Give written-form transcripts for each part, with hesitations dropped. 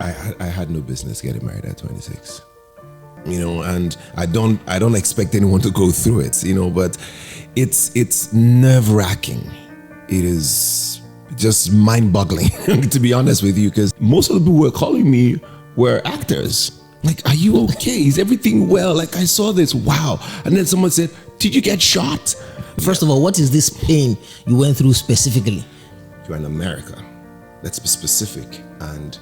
I had no business getting married at 26. And I don't expect anyone to go through it, but it's nerve-wracking. It is just mind-boggling, to be honest with you, because most of the people who were calling me were actors. Like, are you okay? Is everything well? Like, I saw this, wow. And then someone said, did you get shot? First of all, what is this pain you went through specifically? You're in America. Let's be specific. And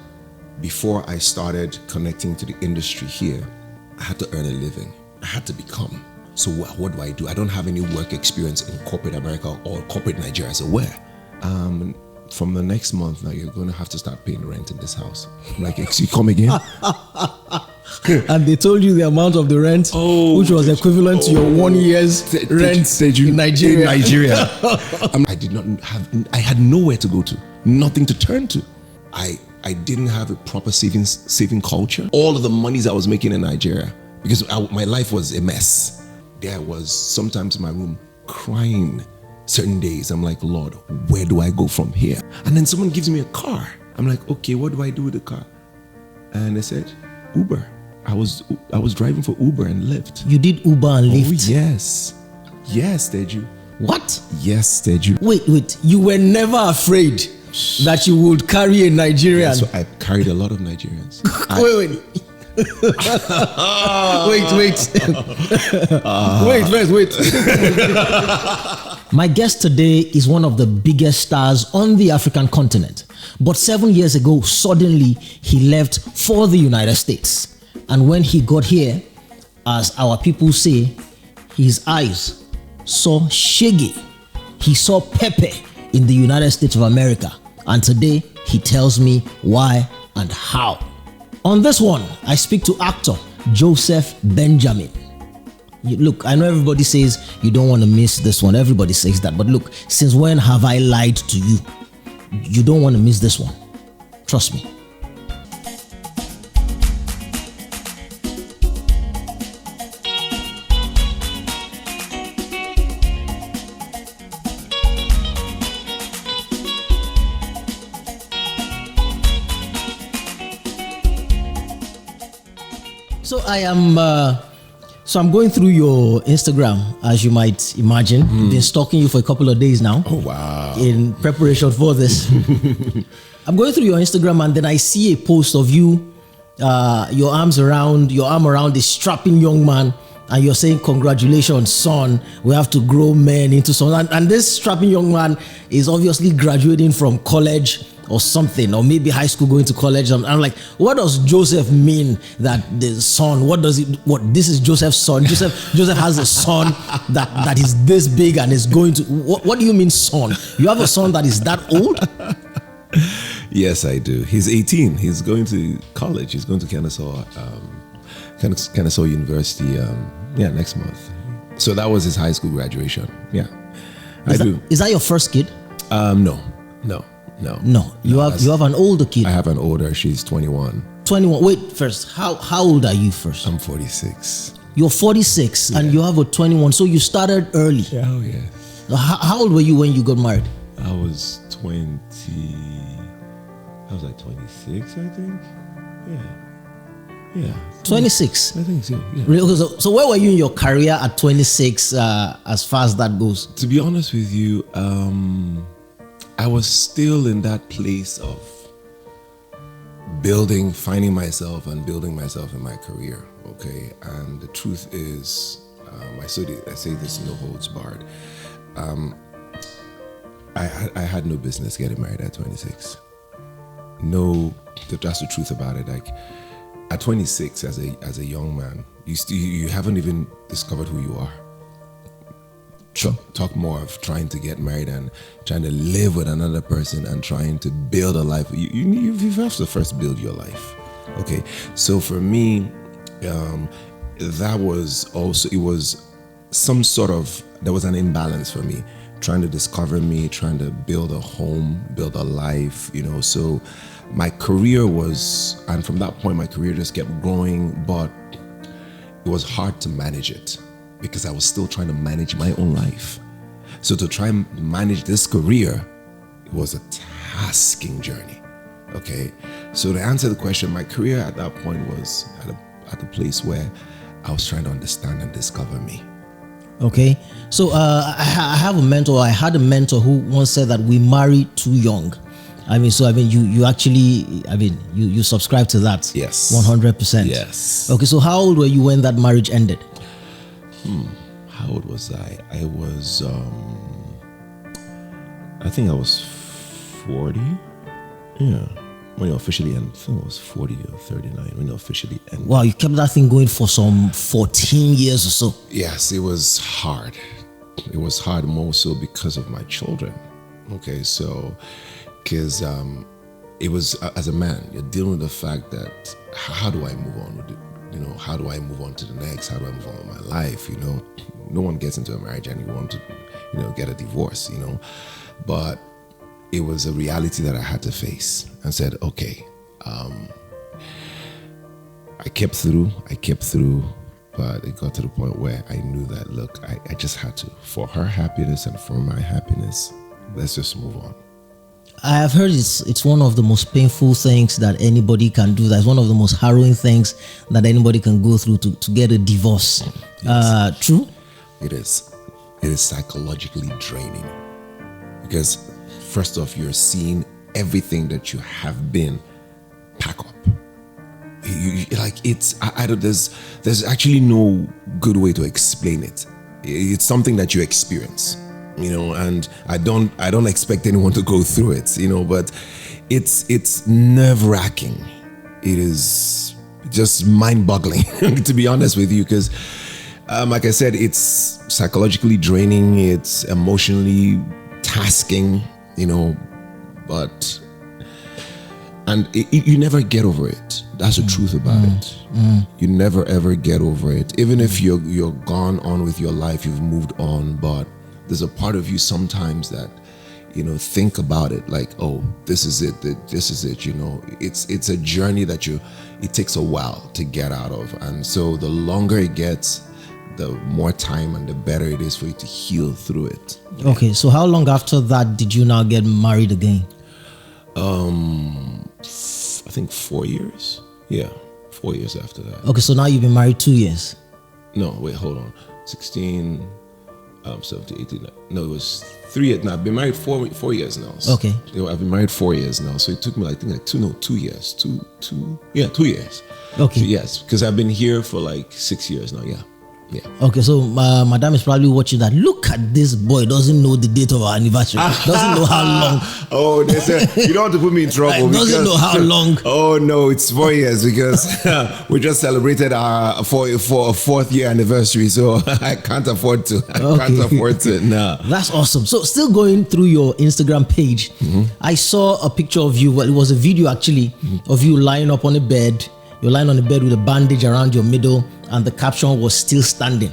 before I started connecting to the industry here, I had to earn a living. I had to become. So what do? I don't have any work experience in corporate America or corporate Nigeria. So where? From the next month now, you're going to have to start paying rent in this house. I'm like, you come again? And they told you the amount of the rent, which was equivalent to your 1 year's rent in Nigeria. In Nigeria. I had nowhere to go to, nothing to turn to. I didn't have a proper saving culture. All of the monies I was making in Nigeria, because my life was a mess. There I was sometimes in my room crying certain days. I'm like, Lord, where do I go from here? And then someone gives me a car. I'm like, okay, what do I do with the car? And they said, Uber. I was driving for Uber and Lyft. You did Uber and Lyft? Oh, yes. Yes, Teju. What? Yes, Teju. Wait. You were never afraid that you would carry a Nigerian? Yeah, so I carried a lot of Nigerians. Wait. Wait. My guest today is one of the biggest stars on the African continent. But 7 years ago, suddenly, he left for the United States. And when he got here, as our people say, his eyes saw shege. He saw pepper in the United States of America. And today, he tells me why and how. On this one, I speak to actor Joseph Benjamin. Look, I know everybody says you don't want to miss this one. Everybody says that. But look, since when have I lied to you? You don't want to miss this one. Trust me. So I'm going through your Instagram, as you might imagine. Been stalking you for a couple of days now. Oh, wow. In preparation for this. I'm going through your Instagram and then I see a post of you, your arm around this strapping young man, and you're saying, congratulations, son, we have to grow men into son. And this strapping young man is obviously graduating from college or something, or maybe high school going to college. I'm like, what does Joseph mean that the son, this is Joseph's son. Joseph has a son that is this big and is going to, what do you mean son? You have a son that is that old? Yes, I do. He's 18. He's going to college. He's going to Kennesaw University next month. So that was his high school graduation. Yeah, Is that your first kid? No. You have an older kid. I have an older. She's 21. 21. Wait, first, how old are you first? I'm 46. You're 46 and you have a 21. So you started early. Yeah, oh yes. How old were you when you got married? I was 20. I was like 26, I think. Yeah. 26. I think so. Yeah. Really? So where were you in your career at 26? As far as that goes. To be honest with you, I was still in that place of finding myself and building myself in my career, okay? And the truth is, I say this no holds barred. I had no business getting married at 26. No, that's the truth about it. Like at 26, as a young man, you haven't even discovered who you are. Talk more of trying to get married and trying to live with another person and trying to build a life. You have to first build your life. Okay, so for me, that was also, it was some sort of, there was an imbalance for me, trying to discover me, trying to build a home, build a life, so my career was, and from that point my career just kept growing, but it was hard to manage it because I was still trying to manage my own life. So to try and manage this career, it was a tasking journey, okay? So to answer the question, my career at that point was at a place where I was trying to understand and discover me. Okay. So I have a mentor. I had a mentor who once said that we marry too young. You actually, you subscribe to that. Yes. 100%. Yes. Okay. So how old were you when that marriage ended? How old was I? I was, I think I was 40. Yeah. When it officially ended, I think I was 40 or 39 when it officially ended. Wow, you kept that thing going for some 14 years or so. Yes, it was hard. It was hard more so because of my children. Okay, so, because it was, as a man, you're dealing with the fact that how do I move on with it? How do I move on to the next? How do I move on with my life? No one gets into a marriage and you want to, get a divorce, But it was a reality that I had to face and said, okay, I kept through, but it got to the point where I knew that, look, I just had to, for her happiness and for my happiness, let's just move on. I have heard it's one of the most painful things that anybody can do. That's one of the most harrowing things that anybody can go through to get a divorce. Yes. True? It is. It is psychologically draining because first off, you're seeing everything that you have been pack up. There's actually no good way to explain it. It's something that you experience. And I don't expect anyone to go through it, but it's nerve-wracking. It is just mind-boggling, to be honest with you, because like I said, it's psychologically draining, it's emotionally tasking, and you never get over it. That's the truth about it. You never ever get over it. Even if you're gone on with your life, you've moved on, but there's a part of you sometimes that, think about it like, oh, this is it. It's a journey that it takes a while to get out of. And so the longer it gets, the more time and the better it is for you to heal through it. Okay, so how long after that did you now get married again? I think 4 years. Yeah, 4 years after that. Okay, so now you've been married 2 years. No, wait, hold on. 16... 17, 18. No, it was 3 years. Now I've been married 4 years now. So, okay. I've been married 4 years now. So it took me, I think, 2 years. 2 years. Okay. 2 years. Because I've been here for 6 years now. Yeah. Okay, so Madam is probably watching that. Look at this boy, doesn't know the date of our anniversary. Doesn't know how long. Oh, you don't want to put me in trouble. Doesn't know how long. Oh no, it's 4 years because we just celebrated our fourth year anniversary, so I can't afford to. No. That's awesome. So still going through your Instagram page, I saw a picture of you. Well, it was a video actually of you lying up on a bed. You're lying on the bed with a bandage around your middle, and the caption was "still standing."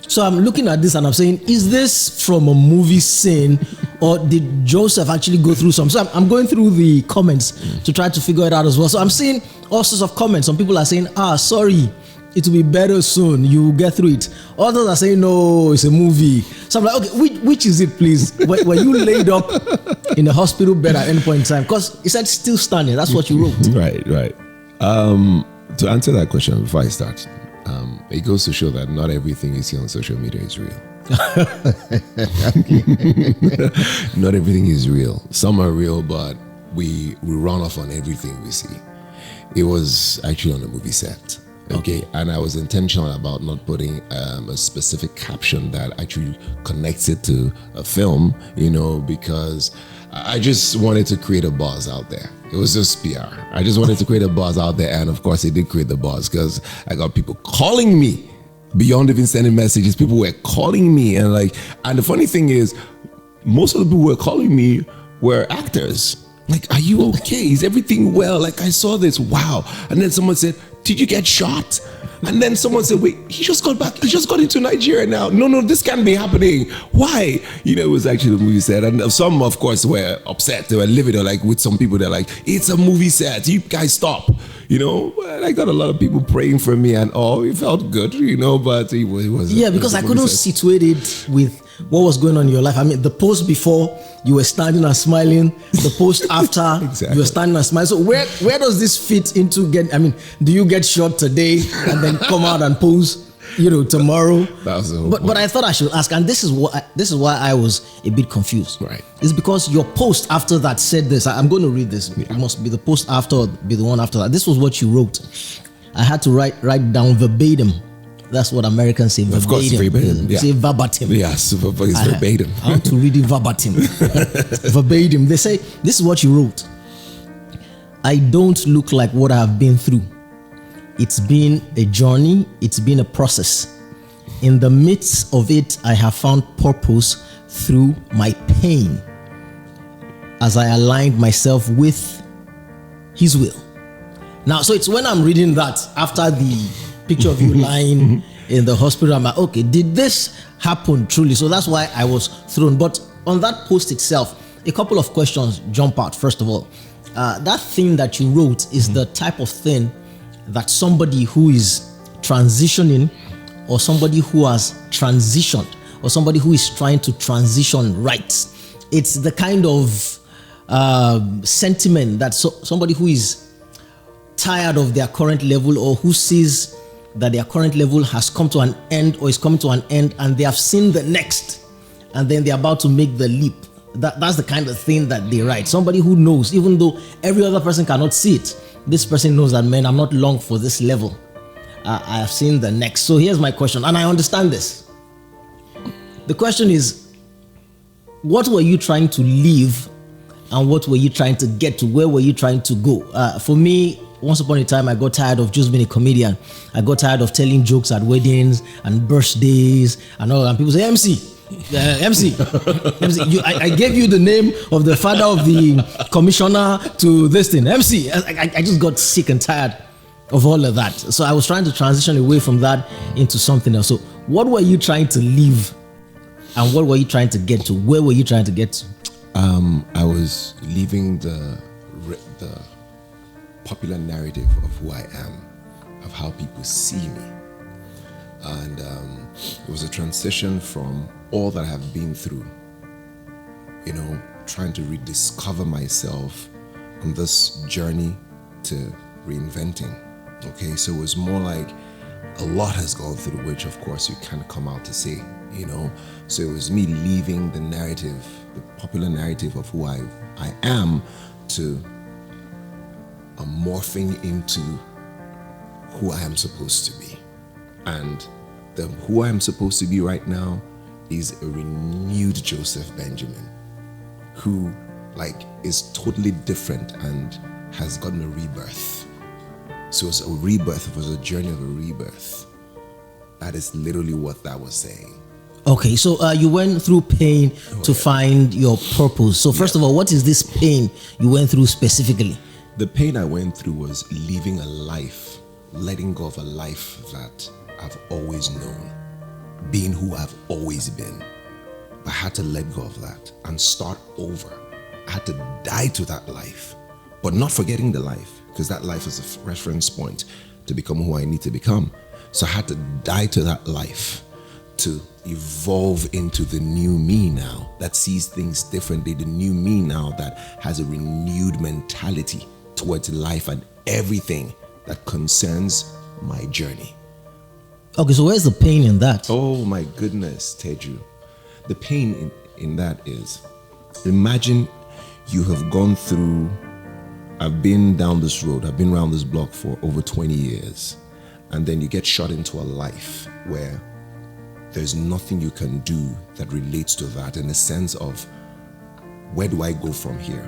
So I'm looking at this and I'm saying, is this from a movie scene, or did Joseph actually go through some? So I'm going through the comments to try to figure it out as well. So I'm seeing all sorts of comments. Some people are saying, sorry, it will be better soon, you will get through it. Others are saying, no, it's a movie. So I'm like, okay, which is it, please? Were you laid up in a hospital bed at any point in time? Because it said "still standing." That's what you wrote. Right. To answer that question before I start, it goes to show that not everything you see on social media is real. Not everything is real. Some are real, but we run off on everything we see. It was actually on a movie set. Okay, and I was intentional about not putting a specific caption that actually connects it to a film, because I just wanted to create a buzz out there. It was just PR. I just wanted to create a buzz out there, and of course, it did create the buzz because I got people calling me beyond even sending messages. People were calling me, and the funny thing is, most of the people who were calling me were actors. Are you okay? Is everything well? I saw this. Wow. And then someone said, did you get shot? And then someone said, wait, he just got back. He just got into Nigeria now. No, this can't be happening. Why? It was actually the movie set. And some, of course, were upset. They were livid. With some people, they're like, it's a movie set. You guys stop. And I got a lot of people praying for me and all. It felt good, but it was. Yeah, because I couldn't situate it with what was going on in your life. I mean, the post before, you were standing and smiling. The post after, Exactly. you were standing and smiling. So where does this fit into do you get shot today and then come out and pose, tomorrow? That was the whole but point. I thought I should ask, and this is why I was a bit confused. Right. It's because your post after that said this. I'm going to read this. It must be the post after, or be the one after that. This was what you wrote. I had to write down verbatim. That's what Americans say. Verbatim. Of course, verbatim. Yeah. Say verbatim. Yeah, super it's verbatim. I want to read it verbatim. Verbatim. They say, this is what you wrote. I don't look like what I have been through. It's been a journey. It's been a process. In the midst of it, I have found purpose through my pain as I aligned myself with His will. Now, so it's when I'm reading that after the picture of you lying in the hospital, I'm like, okay, did this happen truly? So that's why I was thrown. But on that post itself, a couple of questions jump out. First of all, that thing that you wrote is the type of thing that somebody who is transitioning, or somebody who has transitioned, or somebody who is trying to transition writes. It's the kind of sentiment that somebody who is tired of their current level, or who sees that their current level has come to an end or is coming to an end, and they have seen the next, and then they're about to make the leap. That's the kind of thing that they write. Somebody who knows, even though every other person cannot see it, this person knows that, man, I'm not long for this level. I have seen the next. So here's my question, and I understand this. The question is, what were you trying to leave, and what were you trying to get to? Where were you trying to go? For me, once upon a time, I got tired of just being a comedian. I got tired of telling jokes at weddings and birthdays and all that. And people say, MC. I gave you the name of the father of the commissioner to this thing. MC. I just got sick and tired of all of that. So I was trying to transition away from that into something else. So what were you trying to leave, and what were you trying to get to? Where were you trying to get to? I was leaving the popular narrative of who I am, of how people see me. And it was a transition from all that I have been through, trying to rediscover myself on this journey to reinventing. Okay, so it was more like a lot has gone through, which of course you can't come out to say, So it was me leaving the narrative, the popular narrative of who I am, to morphing into who I am supposed to be. And who I am supposed to be right now is a renewed Joseph Benjamin, who is totally different and has gotten a rebirth. So it's a rebirth. It was a journey of a rebirth. That is literally what that was saying. Okay, so you went through pain to find your purpose. So first of all, what is this pain you went through specifically? The pain I went through was living a life, letting go of a life that I've always known, being who I've always been. I had to let go of that and start over. I had to die to that life, but not forgetting the life, because that life is a reference point to become who I need to become. So I had to die to that life to evolve into the new me now that sees things differently, the new me now that has a renewed mentality towards life and everything that concerns my journey. Okay, so where's the pain in that? Oh my goodness, Teju. The pain in that is, imagine you have gone through, I've been down this road, I've been around this block for over 20 years, and then you get shot into a life where there's nothing you can do that relates to that, in the sense of, where do I go from here?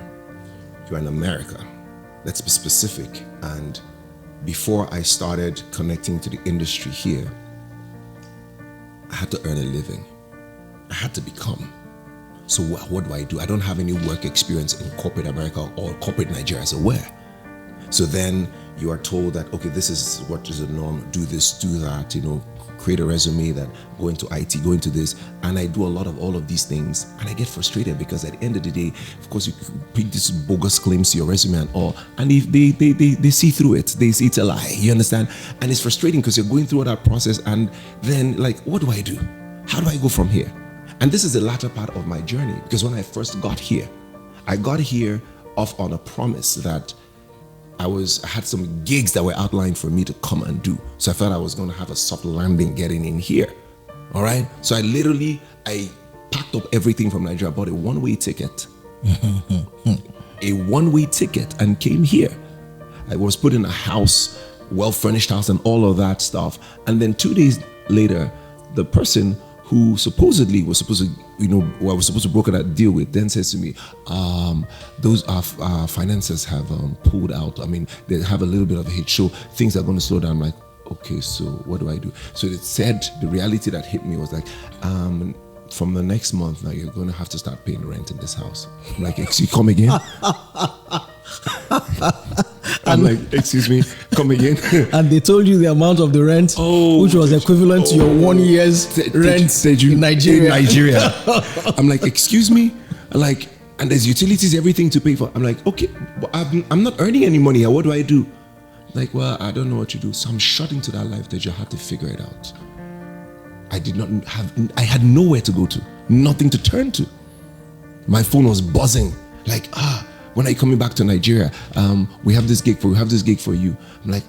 You're in America. Let's be specific. And before I started connecting to the industry here, I had to earn a living. I had to become. So what do? I don't have any work experience in corporate America or corporate Nigeria. So where? So then you are told that, okay, this is what is the norm. Do this, do that, create a resume, that go into IT, go into this. And I do a lot of all of these things. And I get frustrated because at the end of the day, of course, you pick these bogus claims to your resume and all. And if they see through it, they see it's a lie. You understand? And it's frustrating because you're going through that process. And then what do I do? How do I go from here? And this is the latter part of my journey, because when I first got here, I got here off on a promise that I had some gigs that were outlined for me to come and do. So I felt I was going to have a soft landing getting in here. All right. So I packed up everything from Nigeria, bought a one-way ticket, and came here. I was put in a house, well-furnished house and all of that stuff. And then 2 days later, the person who supposedly was supposed to, who I was supposed to broker that deal with, then says to me, those finances have pulled out. I mean, they have a little bit of a hit, so things are going to slow down. I'm like, okay, so what do I do? So it said, the reality that hit me was like, from the next month now, you're going to have to start paying rent in this house. I'm like, excuse, come again? I'm like, excuse me, come again? And they told you the amount of the rent, which was equivalent to your 1 year's rent in Nigeria. I'm like, excuse me? And there's utilities, everything to pay for. I'm like, okay, I'm not earning any money here. What do I do? Like, well, I don't know what to do. So I'm shut into that life that you had to figure it out. I had nowhere to go to, nothing to turn to. My phone was buzzing, like, when are you coming back to Nigeria? We have this gig for you. I'm like,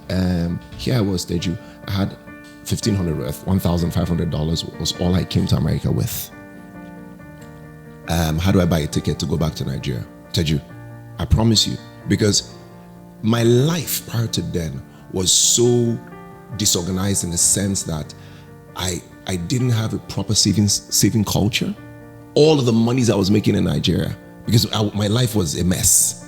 here I was, Teju. I had $1,500 worth, $1,500 was all I came to America with. How do I buy a ticket to go back to Nigeria? Teju, I promise you, because my life prior to then was so disorganized in the sense that I didn't have a proper saving culture. All of the monies I was making in Nigeria, because my life was a mess.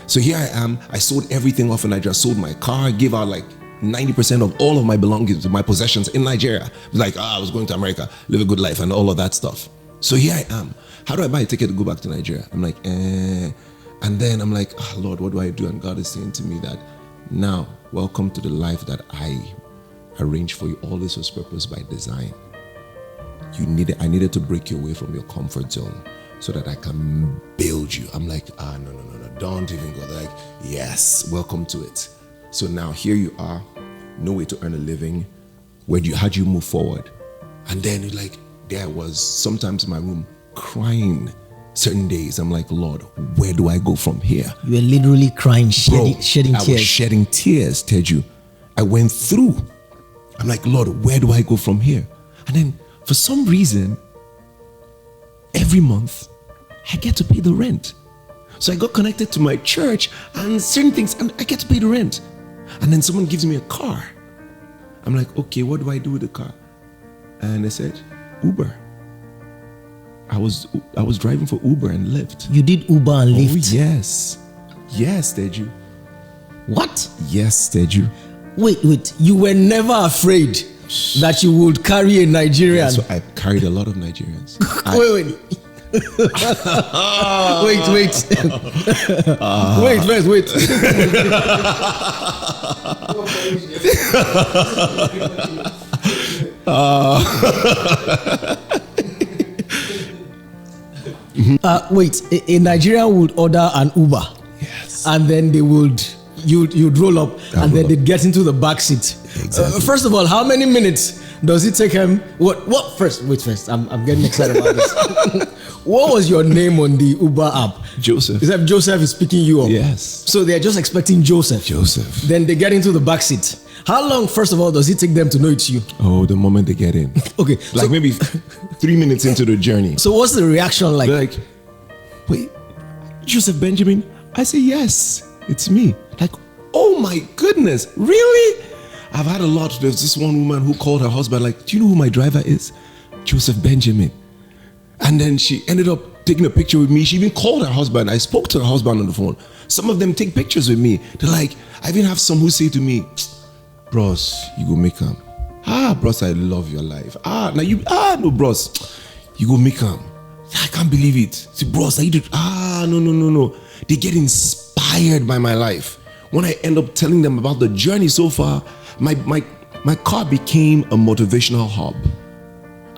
So here I am, I sold everything off in Nigeria. I sold my car, gave out like 90% of all of my belongings, my possessions in Nigeria. It was like, I was going to America, live a good life and all of that stuff. So here I am. How do I buy a ticket to go back to Nigeria? I'm like, And then I'm like, Lord, what do I do? And God is saying to me that, now, welcome to the life that I arranged for you. All this was purposed by design. I needed to break you away from your comfort zone so that I can build you. I'm like, no, don't even go there. Like, yes, welcome to it. So now here you are, no way to earn a living. How do you move forward? And then there I was sometimes in my room crying certain days. I'm like, Lord, where do I go from here? You were literally crying, shedding tears. I was shedding tears, Teju. I went through. I'm like, Lord, where do I go from here? And then for some reason, every month, I get to pay the rent. So I got connected to my church and certain things, and I get to pay the rent. And then someone gives me a car. I'm like, okay, what do I do with the car? And they said, Uber. I was driving for Uber and Lyft. You did Uber and Lyft? Oh, yes. Yes, Teju. What? Yes, Teju. Wait. You were never afraid that you would carry a Nigerian? So I carried a lot of Nigerians. Wait. Wait. Wait, a Nigerian would order an Uber. Yes. And then you'd roll up and then they'd get into the back seat. Exactly. First of all, how many minutes does it take him? What first? Wait, first. I'm getting excited about this. What was your name on the Uber app? Joseph. Is that Joseph is picking you up? Yes. So they're just expecting Joseph. Then they get into the back seat. How long, first of all, does it take them to know it's you? Oh, the moment they get in. Okay. Like maybe 3 minutes into the journey. So what's the reaction like? They're like, wait, Joseph Benjamin? I say, yes, it's me. Like, oh my goodness, really? I've had a lot. There's this one woman who called her husband, like, do you know who my driver is? Joseph Benjamin. And then she ended up taking a picture with me. She even called her husband. I spoke to her husband on the phone. Some of them take pictures with me. They're like, I even have some who say to me, bros, you go make them. Bros, I love your life. No, bros, you go make them. I can't believe it. See, bros, you did. No. They get inspired by my life. When I end up telling them about the journey so far, my car became a motivational hub.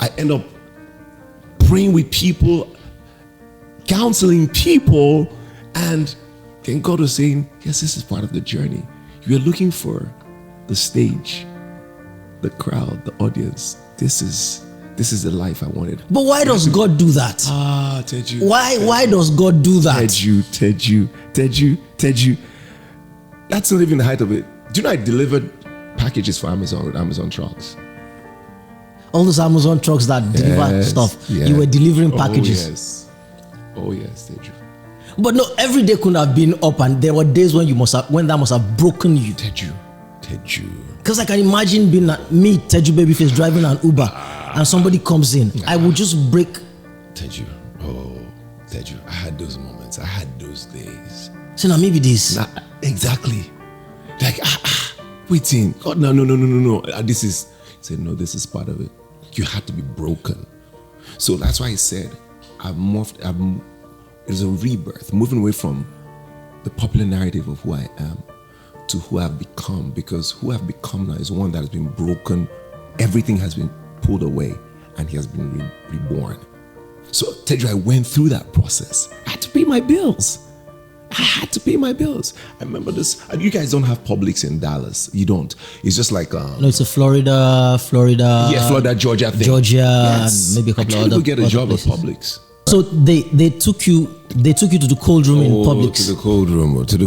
I end up praying with people, counseling people, and then God was saying, yes, this is part of the journey. You're looking for the stage, the crowd, the audience. This is this is the life I wanted. But why does God do that? Teju. Why does God do that? Teju. That's not even the height of it. Do you know I delivered packages for Amazon with Amazon trucks? All those Amazon trucks that deliver stuff. Yes. You were delivering packages. Oh yes, Teju. But no, every day couldn't have been up, and there were days when that must have broken you. Teju. Because I can imagine being me, Teju Babyface, driving an Uber, and somebody comes in. I would just break. Teju. I had those moments. I had those days. So now maybe this. Exactly. Like, waiting. God, no. This is, he said, no, this is part of it. You had to be broken. So that's why I said, it's a rebirth, moving away from the popular narrative of who I am to who I've become, because who I've become now is one that has been broken. Everything has been pulled away and he has been reborn. So Teju, I went through that process. I had to pay my bills. I remember this. You guys don't have Publix in Dallas. You don't. It's just like no, it's a Florida. Yeah, Florida, Georgia thing. Georgia, yes. And maybe a couple of other. I get a job places. at Publix. So they took you to the cold room in Publix. To the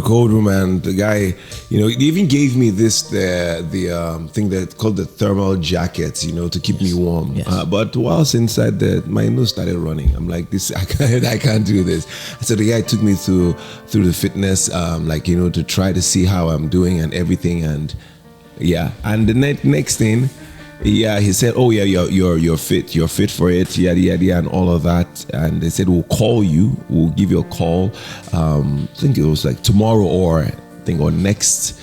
cold room, and the guy, they even gave me this the thing that called the thermal jacket, to keep me warm. Yes. But whilst inside there, my nose started running. I'm like, I can't do this. So the guy took me through the fitness, to try to see how I'm doing and everything, and and the next thing. Yeah, he said, "Oh yeah, you're fit for it, yada yada, and all of that." And they said, "We'll call you. We'll give you a call. I think it was like tomorrow or next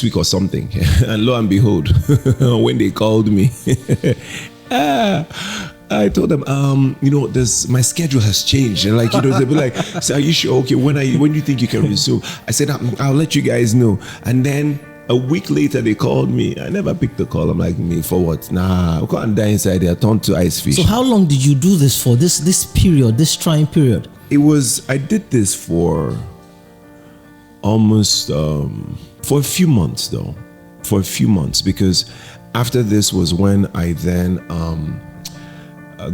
week or something." And lo and behold, when they called me, I told them, my schedule has changed. And they'll be like, "So are you sure? Okay, when do you think you can resume?" I said, "I'll let you guys know." And then a week later, they called me. I never picked the call. I'm like, me for what? Nah, I can't die inside there. Turn to ice fish. So how long did you do this for? This period, this trying period? I did this for almost, for a few months though. For a few months, because after this was when I then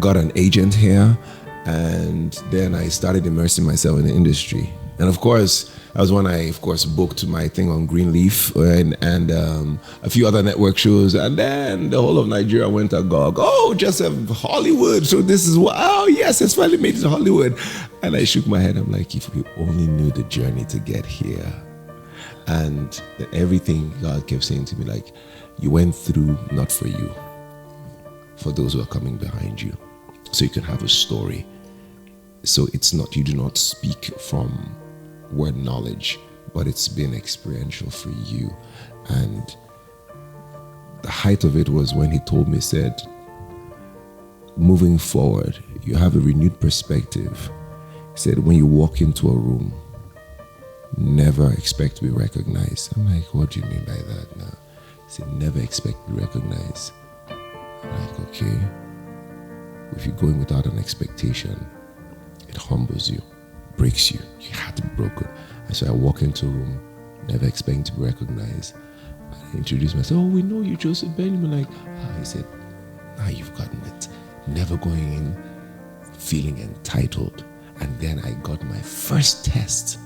got an agent here, and then I started immersing myself in the industry. And of course, that was when I, booked my thing on Greenleaf and a few other network shows. And then the whole of Nigeria went agog. Oh, Joseph, Hollywood. So this is oh yes, it's finally made it to Hollywood. And I shook my head. I'm like, if we only knew the journey to get here. And everything God kept saying to me, like, you went through not for you, for those who are coming behind you. So you can have a story. So you do not speak from word knowledge, but it's been experiential for you. And the height of it was when he told me, said, moving forward, you have a renewed perspective. He said, when you walk into a room, never expect to be recognized. I'm like, what do you mean by that now? He said, never expect to be recognized. I'm like, okay. If you're going without an expectation, it humbles you, breaks you. You have to be broken. And so I walk into a room, never expecting to be recognized. I introduce myself. Oh, we know you, Joseph Benjamin. Like, he said, now you've gotten it. Never going in feeling entitled. And then I got my first test.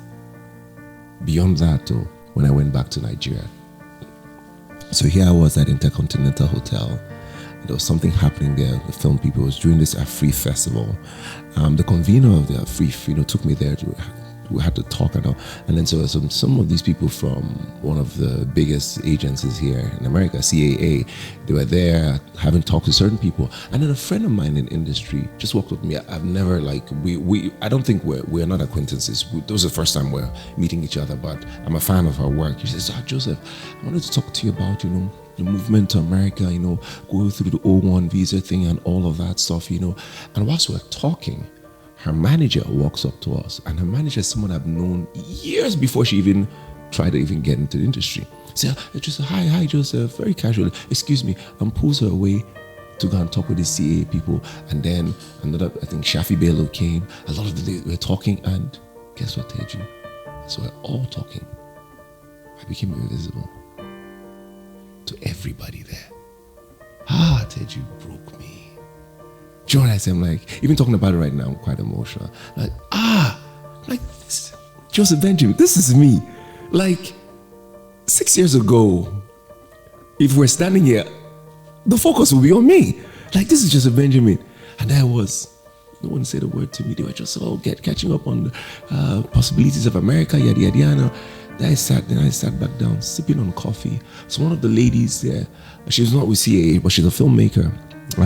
Beyond that, though, when I went back to Nigeria. So here I was at Intercontinental Hotel. There was something happening there. The film people was doing this Afri festival. The convener of the Afri, took me there. We had to talk and all. And then so some of these people from one of the biggest agencies here in America, CAA, they were there having talks to certain people. And then a friend of mine in industry just walked up to me. I've never I don't think we're not acquaintances. This was the first time we're meeting each other, but I'm a fan of her work. She says, Joseph, I wanted to talk to you about, the movement to America, go through the O1 visa thing and all of that stuff, And whilst we're talking, her manager walks up to us, and her manager is someone I've known years before she even tried to even get into the industry. So just hi Joseph, very casually, excuse me, and pulls her away to go and talk with the CA people. And then another, I think Shafi Bello came. A lot of them were talking, and guess what, Teju? So we're all talking. I became invisible to everybody there. Teju broke me. Do you know what I say? I'm like, even talking about it right now, I'm quite emotional. Like Joseph Benjamin, this is me. Like 6 years ago, if we're standing here, the focus will be on me. Like, this is Joseph Benjamin. And no one said a word to me. They were just all catching up on the possibilities of America, yada, yada, yada. Then I sat back down, sipping on coffee. So one of the ladies there, she was not with CAA, but she's a filmmaker.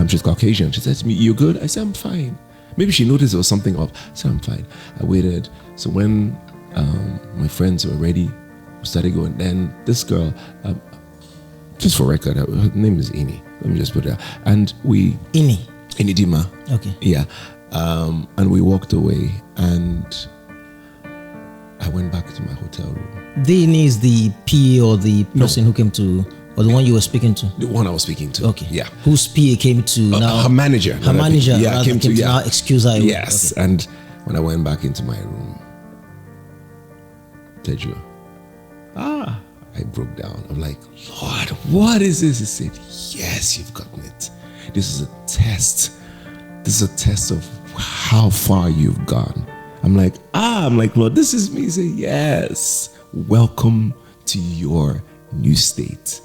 She's Caucasian. She said to me, "You good?" I said, "I'm fine." Maybe she noticed there was something off. I said, "I'm fine." I waited. So when my friends were ready, we started going. Then this girl, just for record, her name is Ini. Let me just put it out. And we... Ini Dima. Okay. Yeah. And we walked away, and I went back to my hotel room. Dini is the PA or the person who came to, or the one you were speaking to? The one I was speaking to. Okay. Yeah. Whose PA came to now? Her manager. Her manager. Yeah, came to now excuse her. Yes. Okay. And when I went back into my room, Teju, I broke down. I'm like, "Lord, what is this?" He said, "Yes, you've gotten it. This is a test. This is a test of how far you've gone." I'm like, "Lord, this is me." He said, "Yes, welcome to your new state."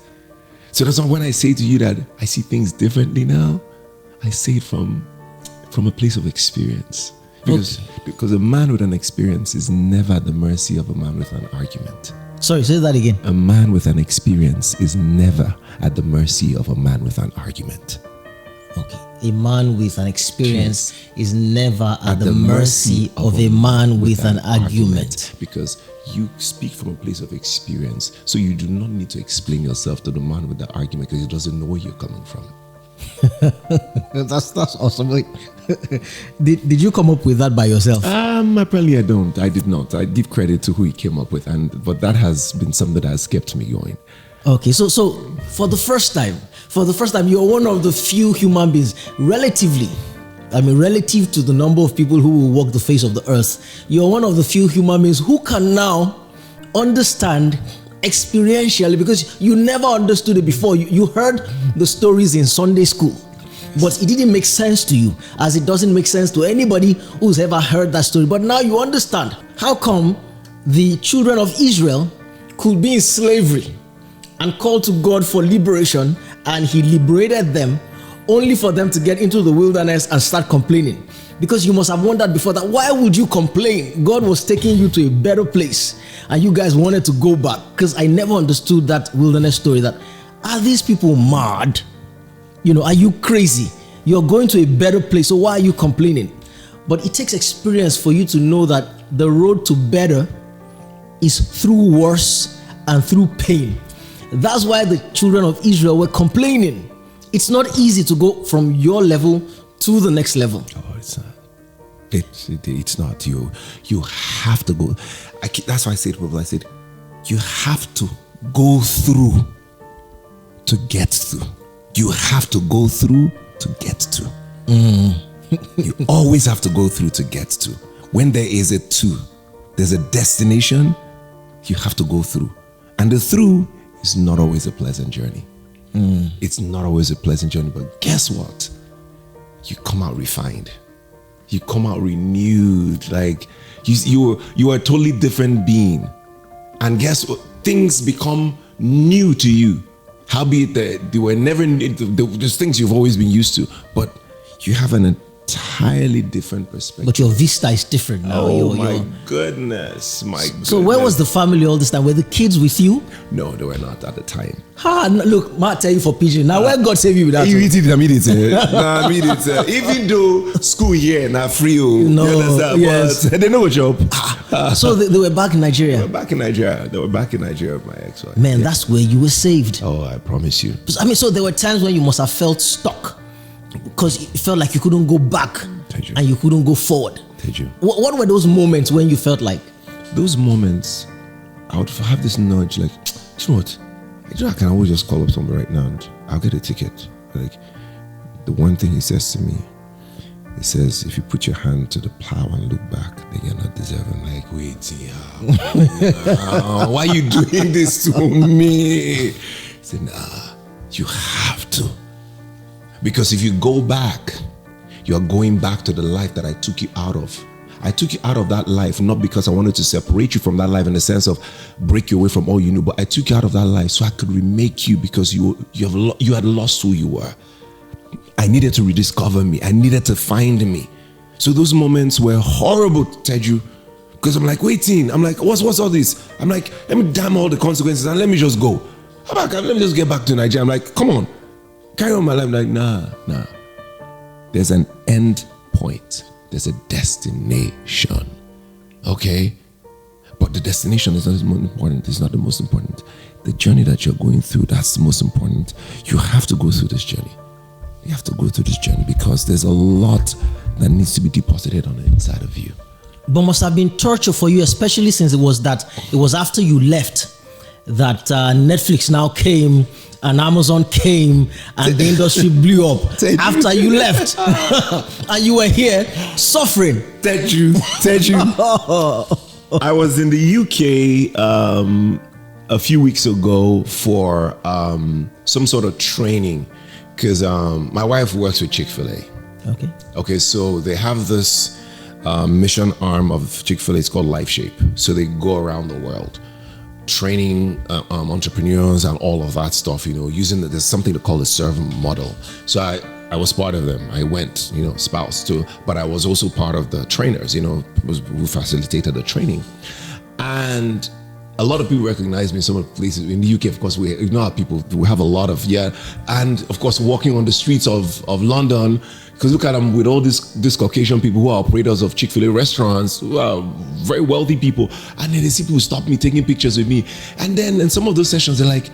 So that's why when I say to you that I see things differently now, I say it from a place of experience. Because a man with an experience is never at the mercy of a man with an argument. Sorry, say that again. A man with an experience is never at the mercy of a man with an argument. Okay. A man with an experience is never at the mercy of a man with an argument. Because you speak from a place of experience, so you do not need to explain yourself to the man with the argument because he doesn't know where you're coming from. That's awesome. Wait. Did you come up with that by yourself? Apparently I don't. I did not. I give credit to who he came up with, but that has been something that has kept me going. Okay, so for the first time, you're one of the few human beings, relative to the number of people who will walk the face of the earth, you're one of the few human beings who can now understand experientially, because you never understood it before. You heard the stories in Sunday school, but it didn't make sense to you, as it doesn't make sense to anybody who's ever heard that story. But now you understand how come the children of Israel could be in slavery and called to God for liberation, and he liberated them, only for them to get into the wilderness and start complaining. Because you must have wondered before that, why would you complain? God was taking you to a better place and you guys wanted to go back. Because I never understood that wilderness story, that are these people mad? Are you crazy? You're going to a better place, so why are you complaining? But it takes experience for you to know that the road to better is through worse and through pain. That's why the children of Israel were complaining. It's not easy to go from your level to the next level. Oh, it's not. It's not. You have to go. That's why I say to people, I said, you have to go through to get through. You have to go through to get to. You always have to go through to get to. When there is there's a destination, you have to go through. And the through is not always a pleasant journey. It's not always a pleasant journey, but guess what? You come out refined. You come out renewed. Like you are a totally different being. And guess what? Things become new to you. Howbeit they were never there's things you've always been used to, but you have an entirely different perspective. But your vista is different now. Oh my goodness. So where was the family all this time? Were the kids with you? No, they were not at the time. Look, ma tell you for pigeon. Now where God save you with that? Even though school here now free, no, yes. But they know a job. So they were back in Nigeria. They were back in Nigeria with my ex-wife. Man, that's where you were saved. Oh, I promise you. So there were times when you must have felt stuck, because it felt like you couldn't go back and you couldn't go forward. What were those moments when you felt like? Those moments, I would have this nudge, like, you know what? I can always just call up somebody right now and I'll get a ticket. Like, the one thing he says to me, he says, if you put your hand to the plow and look back, then you're not deserving. Like, wait, why are you doing this to me? He said, nah, you have to. Because if you go back, you're going back to the life that I took you out of. I took you out of that life, not because I wanted to separate you from that life in the sense of break you away from all you knew, but I took you out of that life so I could remake you because you had lost who you were. I needed to rediscover me. I needed to find me. So those moments were horrible, Teju, because I'm like, waiting. I'm like, what's all this? I'm like, let me damn all the consequences and let me just go. How about, let me just get back to Nigeria? I'm like, come on, carry on my life. I'm like, nah. There's an end point. There's a destination. Okay? But the destination is not the most important. It's not the most important. The journey that you're going through, that's the most important. You have to go through this journey. You have to go through this journey because there's a lot that needs to be deposited on the inside of you. But must have been torture for you, especially since it was after you left that Netflix now came and Amazon came and the industry blew up after you left. And you were here suffering. Teju. I was in the UK a few weeks ago for some sort of training because my wife works with Chick-fil-A. Okay, so they have this mission arm of Chick-fil-A. It's called LifeShape. So they go around the world training entrepreneurs and all of that stuff, using there's something to call the serve model. So I was part of them. I went, spouse too, but I was also part of the trainers, who facilitated the training. And a lot of people recognize me in some of the places. In the UK, of course, we have a lot of, and of course, walking on the streets of London, because look at them with all these Caucasian people who are operators of Chick-fil-A restaurants, who are very wealthy people. And then they see people stop me, taking pictures with me. And then in some of those sessions, they're like,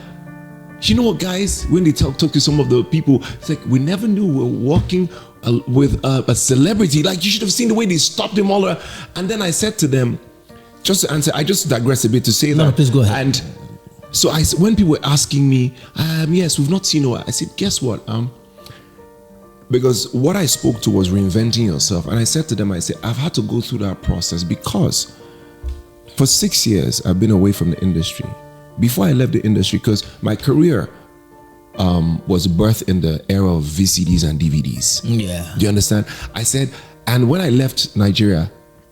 you know what, guys, when they talk to some of the people, it's like, we never knew we were walking with a celebrity. Like, you should have seen the way they stopped him all around. And then I said to them, just to answer, I just digress a bit to say that. No, please go ahead. And so when people were asking me, yes, we've not seen her, I said, guess what? Because what I spoke to was reinventing yourself. And I said to them, I've had to go through that process because for 6 years, I've been away from the industry. Before I left the industry, because my career was birthed in the era of VCDs and DVDs. Yeah. Do you understand? I said, and when I left Nigeria,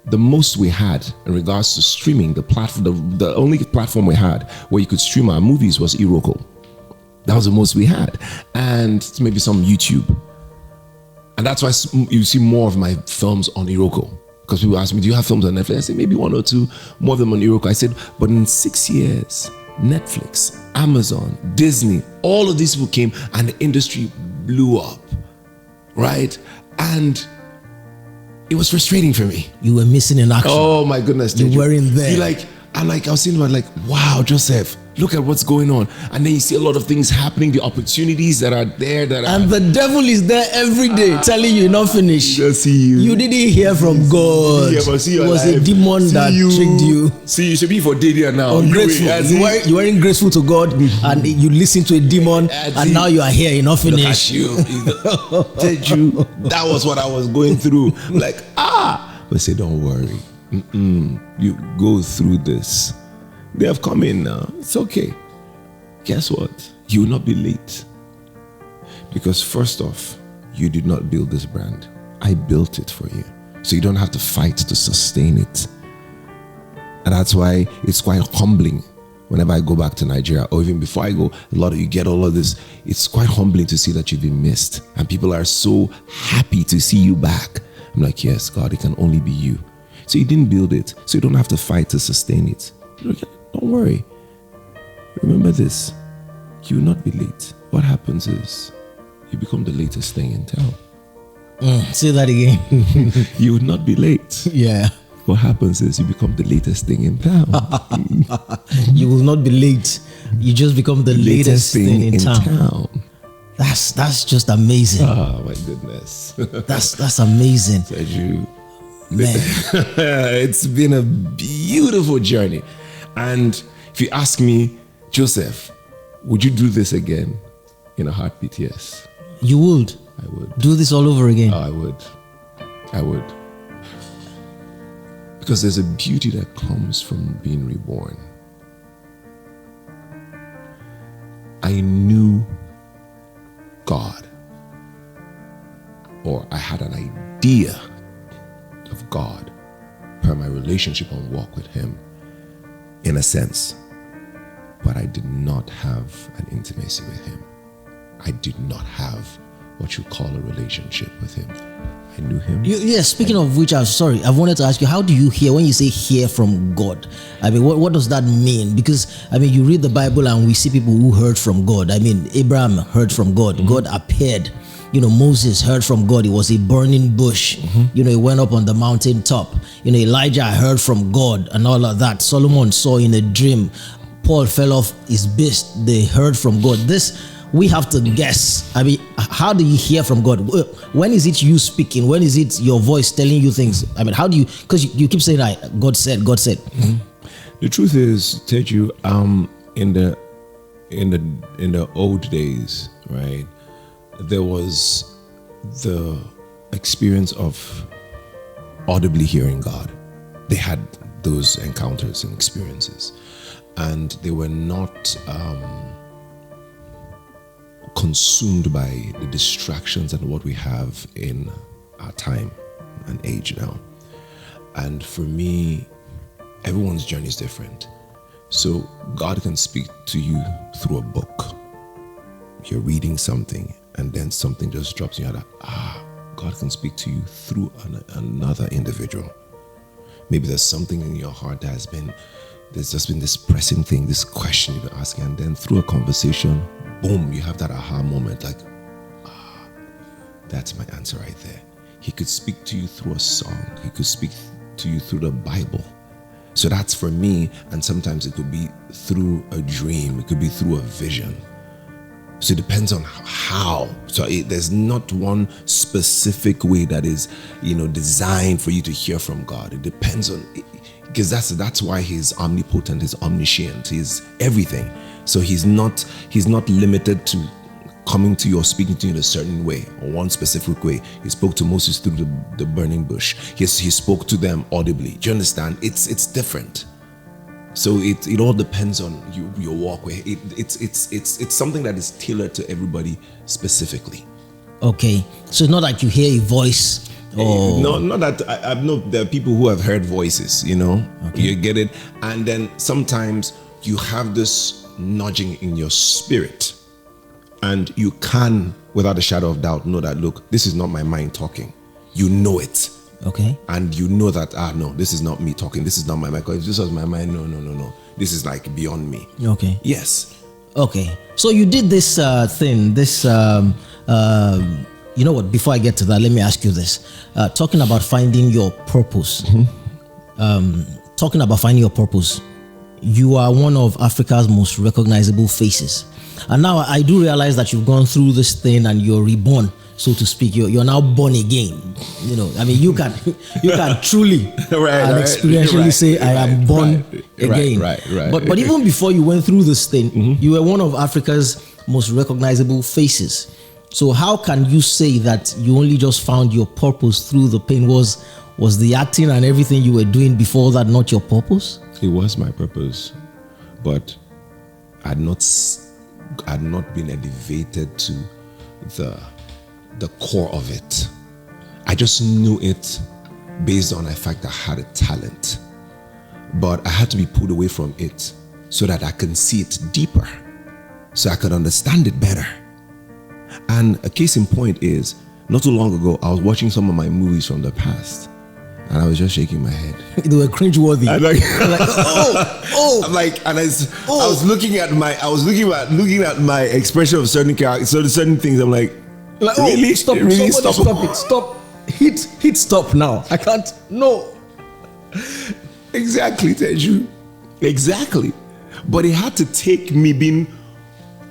the most we had in regards to streaming, the only platform we had where you could stream our movies was Iroko. That was the most we had. And maybe some YouTube. And that's why you see more of my films on Iroko. Because people ask me, do you have films on Netflix? I say, maybe 1 or 2 more of them on Iroko. I said, but in 6 years, Netflix, Amazon, Disney, all of these people came and the industry blew up. Right? And it was frustrating for me. You were missing in action. Oh my goodness. You weren't there. I was thinking about wow, Joseph, look at what's going on. And then you see a lot of things happening, the opportunities that are there. And the devil is there every day telling you not finished. See you. You didn't hear from God. It was a demon that tricked you. See, you should be for Didier now. Ungrateful. You weren't grateful to God and you listened to a demon and now you are here, you're not finished. Look at you. That was what I was going through. But say, don't worry. You go through this. They have come in now. It's okay. Guess what? You will not be late. Because first off, you did not build this brand. I built it for you. So you don't have to fight to sustain it. And that's why it's quite humbling whenever I go back to Nigeria, or even before I go, a lot of you get all of this. It's quite humbling to see that you've been missed. And people are so happy to see you back. I'm like, yes, God, it can only be you. So you didn't build it, so you don't have to fight to sustain it. Don't worry. Remember this. You will not be late. What happens is you become the latest thing in town. Say that again. You would not be late. Yeah. What happens is you become the latest thing in town. You will not be late. You just become the latest thing in town. That's just amazing. Oh my goodness. That's amazing. Man. It's been a beautiful journey. And if you ask me, Joseph, would you do this again? In a heartbeat, yes. You would? I would. Do this all over again? Oh, I would. Because there's a beauty that comes from being reborn. I knew God. or I had an idea of God per my relationship and walk with Him, in a sense, but I did not have an intimacy with Him. I did not have what you call a relationship with Him. I knew Him. Speaking of which, I'm sorry, I wanted to ask you, how do you hear when you say hear from God? I mean, what does that mean? Because, I mean, you read the Bible and we see people who heard from God. I mean, Abraham heard from God. Mm-hmm. God appeared. Moses heard from God. It was a burning bush. Mm-hmm. He went up on the mountain top. Elijah heard from God and all of that. Solomon saw in a dream. Paul fell off his beast. They heard from God. This, we have to guess. I mean, how do you hear from God? When is it you speaking? When is it your voice telling you things? I mean, how do you, because you keep saying, God said. Mm-hmm. The truth is, Teju, in the old days, right, there was the experience of audibly hearing God. They had those encounters and experiences, and they were not consumed by the distractions and what we have in our time and age now. And for me, everyone's journey is different. So God can speak to you through a book. You're reading something and then something just drops in your head. God can speak to you through another individual. Maybe there's something in your heart that there's just been this pressing thing, this question you've been asking, and then through a conversation, boom, you have that aha moment, like, that's my answer right there. He could speak to you through a song. He could speak to you through the Bible. So that's for me, and sometimes it could be through a dream. It could be through a vision. So it depends on how. So there's not one specific way that is, designed for you to hear from God. It depends on, because that's why He's omnipotent, He's omniscient, He's everything. So He's not limited to coming to you or speaking to you in a certain way or one specific way. He spoke to Moses through the burning bush. He spoke to them audibly. Do you understand? It's different. So it all depends on your walkway. It's something that is tailored to everybody specifically. Okay, so it's not like you hear a voice. No, not that. I know there are people who have heard voices. Okay. You get it, and then sometimes you have this nudging in your spirit, and you can, without a shadow of doubt, know that, look, this is not my mind talking. You know it. Okay. And you know that, no, this is not me talking. This is not my mind. If this was my mind, no. This is like beyond me. Okay. Yes. Okay. So you did this thing, you know what, before I get to that, let me ask you this. Talking about finding your purpose. Mm-hmm. Talking about finding your purpose, you are one of Africa's most recognizable faces. And now I do realize that you've gone through this thing and you're reborn, so to speak. You're now born again. I mean, you can truly experientially say, I am born again. Right. But even before you went through this thing, mm-hmm. you were one of Africa's most recognizable faces. So how can you say that you only just found your purpose through the pain? Was the acting and everything you were doing before that not your purpose? It was my purpose, but I'd not been elevated to the core of it. I just knew it based on the fact that I had a talent, but I had to be pulled away from it so that I can see it deeper, so I could understand it better. And a case in point is, not too long ago, I was watching some of my movies from the past, and I was just shaking my head. They were cringeworthy. I'm was looking at my expression of certain characters, certain things. I'm like, really? Stop! Really? Stop it! Stop! Hit stop now! I can't. No. Exactly, Teju. Exactly. But it had to take me being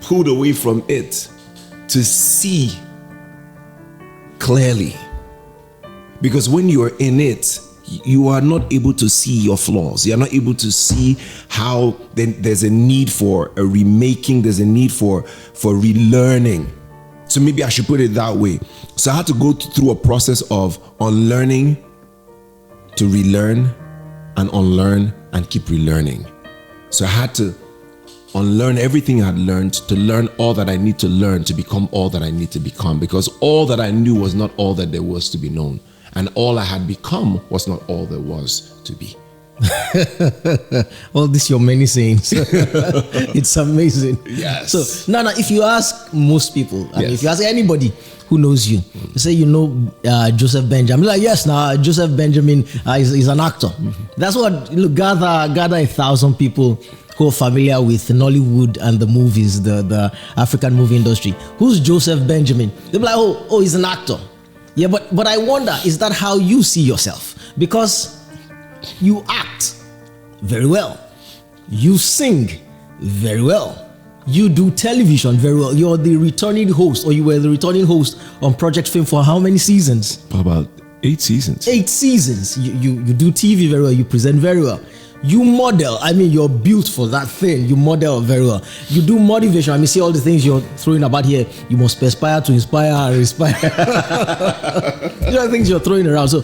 pulled away from it to see clearly. Because when you are in it, you are not able to see your flaws. You are not able to see how there's a need for a remaking, there's a need for relearning. So maybe I should put it that way. So I had to go through a process of unlearning to relearn and unlearn and keep relearning. So I had to unlearn everything I had learned, to learn all that I need to learn, to become all that I need to become, because all that I knew was not all that there was to be known, and all I had become was not all there was to be. All this your many sayings. It's amazing. Yes. So now, if you ask most people, I mean, Yes. if you ask anybody who knows you, you say you know Joseph Benjamin. Like, yes, now Joseph Benjamin is an actor. That's what. Look, gather 1,000 people who are familiar with Nollywood and the movies, the African movie industry. Who's Joseph Benjamin? They'll be like, oh, he's an actor. Yeah, but I wonder, is that how you see yourself? Because you act very well, you sing very well, you do television very well. You're the returning host, or you were the returning host on Project Fame for how many seasons? For about 8 seasons. 8 seasons. You do TV very well, you present very well, you model. I mean, you're built for that thing. You model very well. You do motivation. I mean, see all the things you're throwing about here. You must aspire to inspire and inspire. You know, things you're throwing around. So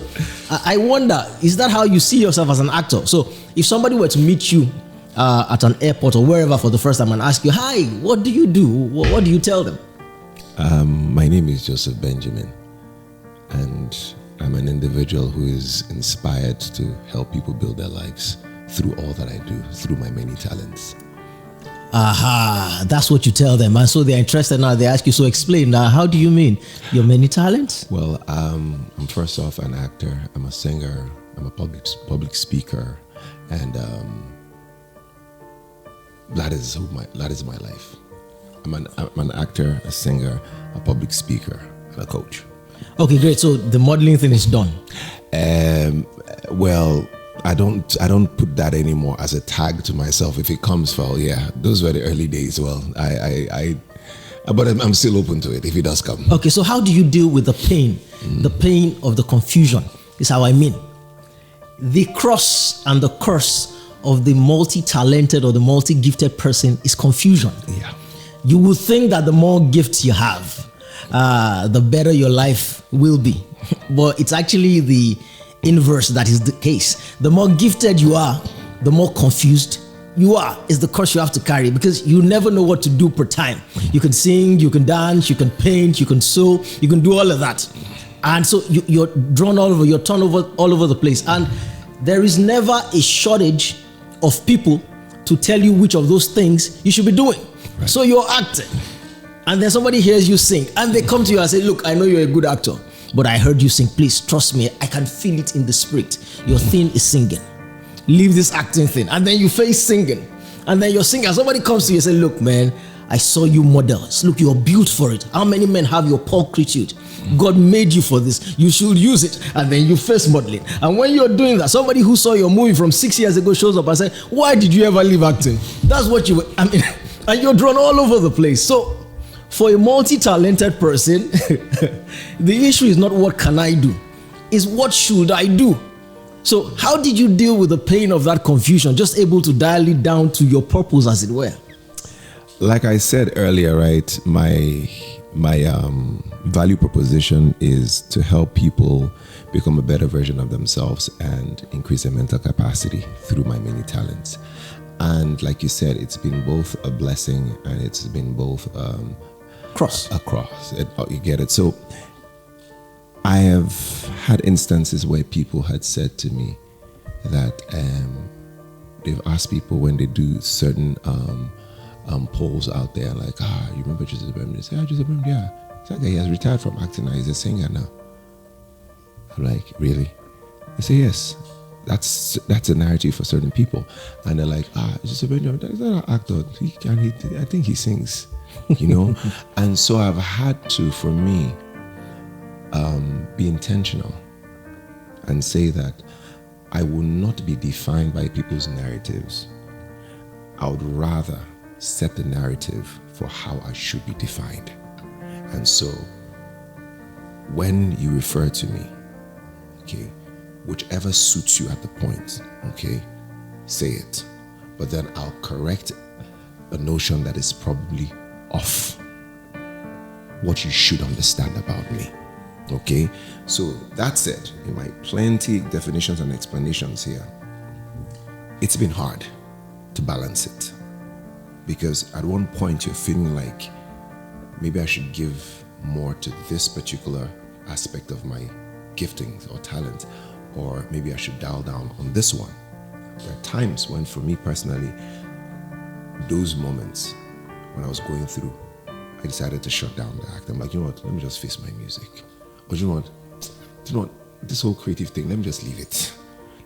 I wonder, is that how you see yourself as an actor? So if somebody were to meet you at an airport or wherever for the first time and ask you, hi, what do you do? What do you tell them? My name is Joseph Benjamin, and I'm an individual who is inspired to help people build their lives through all that I do, through my many talents. Aha, that's what you tell them. And so they're interested now. They ask you, so explain, how do you mean your many talents? Well, I'm first off an actor, I'm a singer, I'm a public speaker, and that is my life. I'm an actor, a singer, a public speaker, and a coach. Okay, great. So the modeling thing is done. Well, I don't put that anymore as a tag to myself. If it comes, well, yeah, those were the early days. Well, but I'm still open to it if it does come. Okay, so how do you deal with the pain? The pain of the confusion is how I mean. The cross and the curse of the multi-talented or the multi-gifted person is confusion. Yeah. You would think that the more gifts you have, the better your life will be. But it's actually the inverse that is the case. The more gifted you are, the more confused you are. Is the curse you have to carry, because you never know what to do per time. You can sing, you can dance, you can paint, you can sew, you can do all of that. And so you're drawn all over, you're turned over all over the place. And there is never a shortage of people to tell you which of those things you should be doing. Right. So you're acting, and then somebody hears you sing, and they come to you and say, look, I know you're a good actor, but I heard you sing. Please trust me, I can feel it in the spirit. Your thing is singing. Leave this acting thing. And then you face singing, and then you're singing. Somebody comes to you and say, look, man, I saw you model. Look, you're built for it. How many men have your pulchritude? God made you for this. You should use it. And then you face modeling. And when you're doing that, somebody who saw your movie from 6 years ago shows up and says, why did you ever leave acting? That's what you, I mean, and you're drawn all over the place. So for a multi-talented person, the issue is not what can I do, is what should I do? So how did you deal with the pain of that confusion, just able to dial it down to your purpose, as it were? Like I said earlier, right, my value proposition is to help people become a better version of themselves and increase their mental capacity through my many talents. And like you said, it's been both a blessing and it's been both a cross. You get it? So I have had instances where people had said to me that they've asked people when they do certain polls out there, like, you remember Joseph Benjamin? They say, Joseph Benjamin, yeah. It's like, he has retired from acting now, he's a singer now. I'm like, really? They say, yes. That's a narrative for certain people. And they're like, Joseph Benjamin, is that an actor? I think he sings, you know? And so I've had to, for me, be intentional and say that I will not be defined by people's narratives. I would rather set the narrative for how I should be defined. And so when you refer to me, okay, whichever suits you at the point, okay, say it. But then I'll correct a notion that is probably off what you should understand about me. Okay, so that said, in my plenty definitions and explanations here, it's been hard to balance it. Because at one point you're feeling like maybe I should give more to this particular aspect of my gifting or talent, or maybe I should dial down on this one. There are times when, for me personally, those moments when I was going through, I decided to shut down the act. I'm like, you know what, let me just face my music. Or you know what, this whole creative thing, let me just leave it.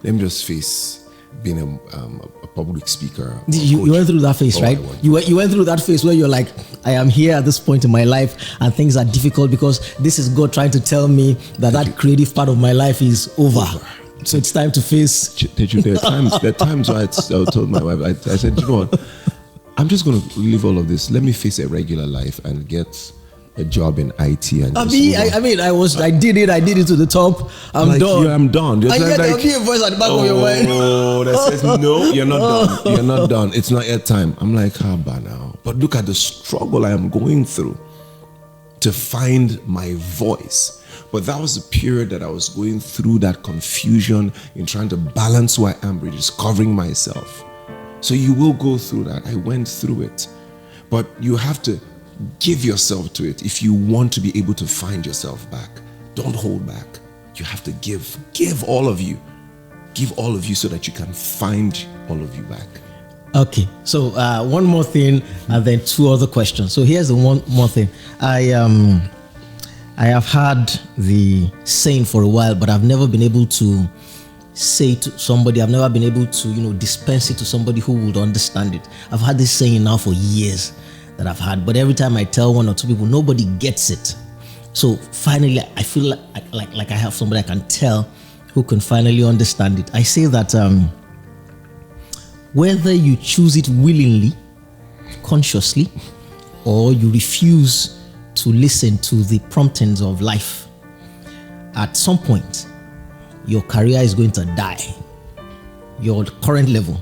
Let me just face being a public speaker. You went through that phase, right? You went through that phase where you're like, I am here at this point in my life and things are difficult because this is God trying to tell me that creative part of my life is over. So it's time to face. There are times where I told my wife, I said, you know what, I'm just going to leave all of this. Let me face a regular life and get a job in IT. And I did it to the top. I'm done. Yeah, I'm done. And yet there'll be a voice at the back of your mind. Oh, that says, no, you're not done. You're not done. It's not yet time. I'm like, how about now? But look at the struggle I am going through to find my voice. But that was the period that I was going through that confusion in trying to balance who I am, rediscovering myself. So you will go through that. I went through it. But you have to give yourself to it if you want to be able to find yourself back. Don't hold back. You have to give. Give all of you. Give all of you so that you can find all of you back. Okay, so one more thing and then two other questions. So here's the one more thing. I have had the saying for a while, but I've never been able to say to somebody, I've never been able to, dispense it to somebody who would understand it. I've had this saying now for years that I've had, but every time I tell one or two people, nobody gets it. So finally, I feel like I have somebody I can tell who can finally understand it. I say that whether you choose it willingly, consciously, or you refuse to listen to the promptings of life, at some point, your career is going to die. Your current level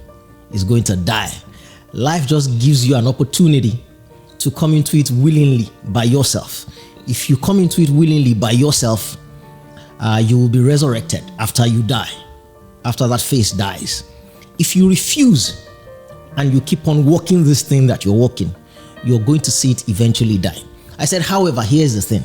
is going to die. Life just gives you an opportunity to come into it willingly by yourself. If you come into it willingly by yourself, you will be resurrected after you die, after that phase dies. If you refuse and you keep on walking this thing that you're walking, you're going to see it eventually die. I said, however, here's the thing.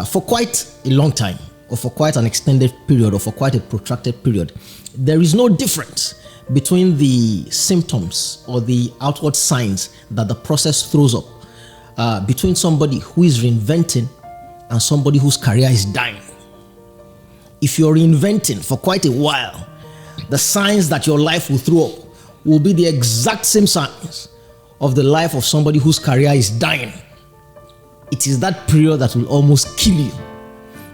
For quite a long time, or for quite an extended period, or for quite a protracted period, there is no difference between the symptoms or the outward signs that the process throws up between somebody who is reinventing and somebody whose career is dying. If you're reinventing for quite a while, the signs that your life will throw up will be the exact same signs of the life of somebody whose career is dying. It is that period that will almost kill you.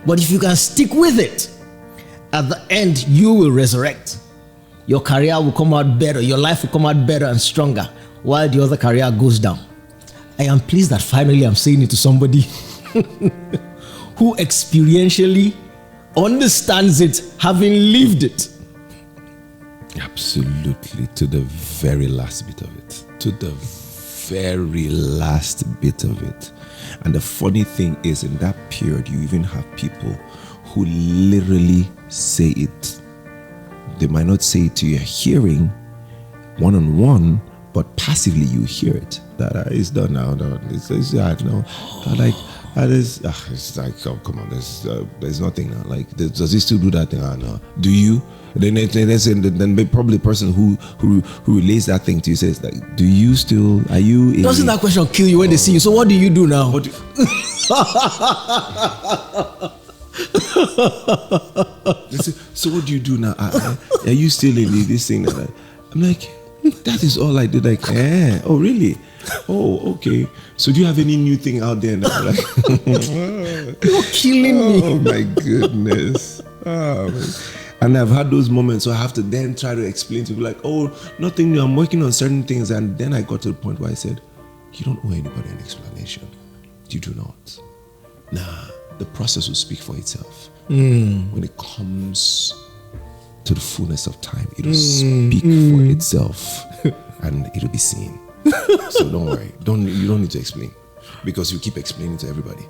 But if you can stick with it, at the end, you will resurrect. Your career will come out better. Your life will come out better and stronger while the other career goes down. I am pleased that finally I'm saying it to somebody who experientially understands it, having lived it. Absolutely, to the very last bit of it. To the very last bit of it. And the funny thing is, in that period, you even have people who literally say it. They might not say it to your hearing one-on-one, but passively you hear it. That it's done now. It's hard now. Like, that is, it's like, oh, come on, there's nothing now. Like, does he still do that thing? No. Do you? Then probably the person who relays that thing to you says, like, do you still, are you? Doesn't that question kill you when they see you? So what do you do now? So what do you do now? Are you still in this thing? I'm like, that is all I did. Like, oh really? Oh, okay. So do you have any new thing out there now? Like, you're killing me. Oh my goodness. Oh, man. And I've had those moments where I have to then try to explain to people like, oh, nothing new. I'm working on certain things. And then I got to the point where I said, you don't owe anybody an explanation. You do not. Nah, the process will speak for itself. When it comes to the fullness of time, it will speak for itself and it'll be seen. So don't worry. You don't need to explain, because you keep explaining to everybody.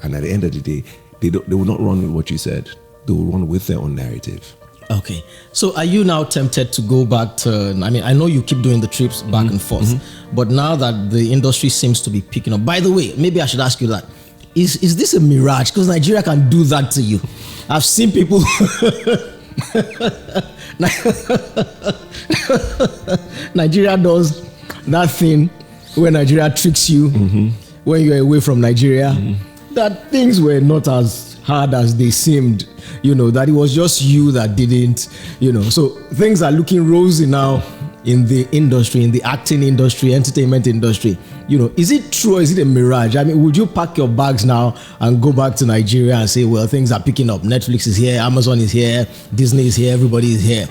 And at the end of the day, they will not run with what you said. They will run with their own narrative. Okay. So are you now tempted to go back to, I mean, I know you keep doing the trips back and forth, but now that the industry seems to be picking up, by the way, maybe I should ask you that. Is this a mirage? Because Nigeria can do that to you. I've seen people. Nigeria does that thing where Nigeria tricks you when you're away from Nigeria. That things were not as hard as they seemed, that it was just you that didn't, So things are looking rosy now in the industry, in the acting industry, entertainment industry. Is it true or is it a mirage? I mean, would you pack your bags now and go back to Nigeria and say, well, things are picking up. Netflix is here, Amazon is here, Disney is here, everybody is here.